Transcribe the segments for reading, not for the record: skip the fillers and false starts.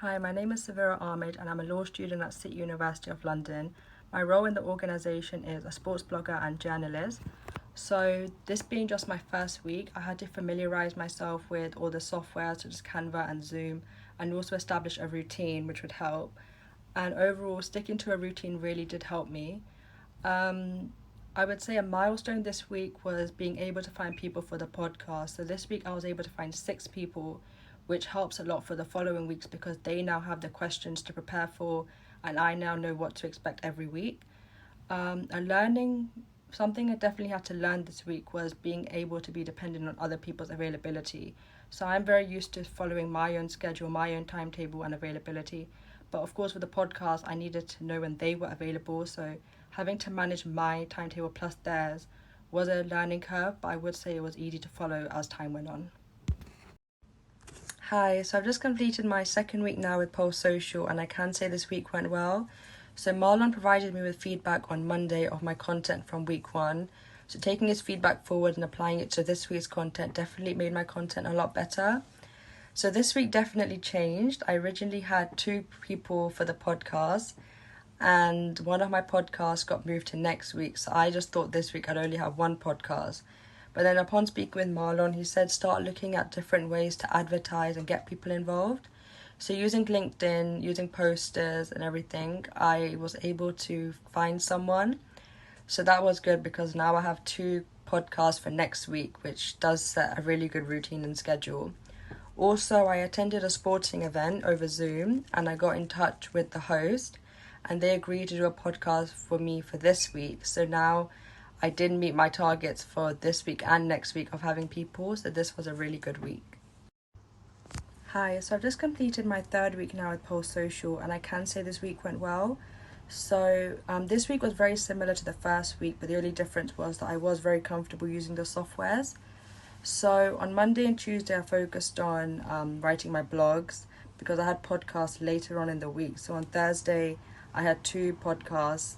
Hi, my name is Sawera Ahmed and I'm a law student at City University of London. My role in the organisation is a sports blogger and journalist. So this being just my first week, I had to familiarise myself with all the software such as Canva and Zoom, and also establish a routine which would help. And overall, sticking to a routine really did help me. I would say a milestone this week was being able to find people for the podcast. So this week I was able to find 6 people, which helps a lot for the following weeks because they now have the questions to prepare for, and I now know what to expect every week. And learning something I definitely had to learn this week was being able to be dependent on other people's availability. So I'm very used to following my own schedule, my own timetable and availability. But of course, with the podcast, I needed to know when they were available. So having to manage my timetable plus theirs was a learning curve, but I would say it was easy to follow as time went on. Hi, so I've just completed my second week now with Pulse Social, and I can say this week went well. So Marlon provided me with feedback on Monday of my content from week 1. So taking his feedback forward and applying it to this week's content definitely made my content a lot better. So this week definitely changed. I originally had 2 people for the podcast, and one of my podcasts got moved to next week. So I just thought this week I'd only have 1 podcast. But then upon speaking with Marlon, he said start looking at different ways to advertise and get people involved. So using LinkedIn, using posters and everything, I was able to find someone. So that was good because now I have 2 podcasts for next week, which does set a really good routine and schedule. Also, I attended a sporting event over Zoom and I got in touch with the host and they agreed to do a podcast for me for this week. So now I did meet my targets for this week and next week of having people, so this was a really good week. Hi, so I've just completed my 3rd week now with Pulse Social, and I can say this week went well. So this week was very similar to the first week, but the only difference was that I was very comfortable using the softwares. So on Monday and Tuesday I focused on writing my blogs because I had podcasts later on in the week. So on Thursday I had 2 podcasts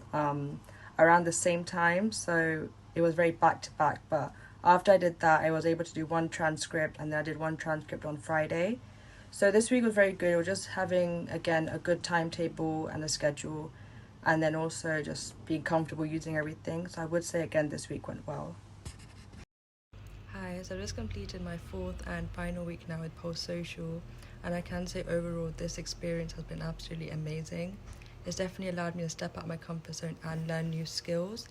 around the same time, so it was very back to back. But after I did that, I was able to do 1 transcript, and then I did 1 transcript on Friday. So this week was very good. It was just having, again, a good timetable and a schedule, and then also just being comfortable using everything. So I would say, again, this week went well. Hi, so I've just completed my 4th and final week now with Pulse Social, and I can say overall this experience has been absolutely amazing. It's definitely allowed me to step out of my comfort zone and learn new skills.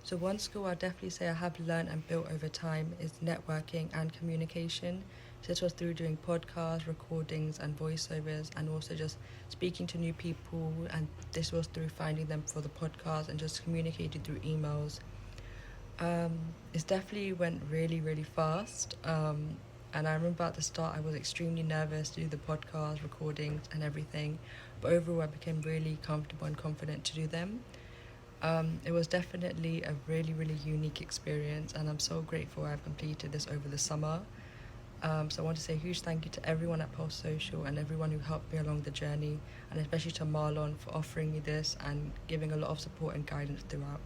So one skill I'll definitely say I have learned and built over time is networking and communication. So this was through doing podcasts, recordings and voiceovers, and also just speaking to new people, and this was through finding them for the podcast and just communicating through emails. It definitely went really, really fast. And I remember at the start I was extremely nervous to do the podcast, recordings and everything. But overall I became really comfortable and confident to do them. It was definitely a really, really unique experience, and I'm so grateful I've completed this over the summer. So I want to say a huge thank you to everyone at Pulse Social and everyone who helped me along the journey, and especially to Marlon for offering me this and giving a lot of support and guidance throughout.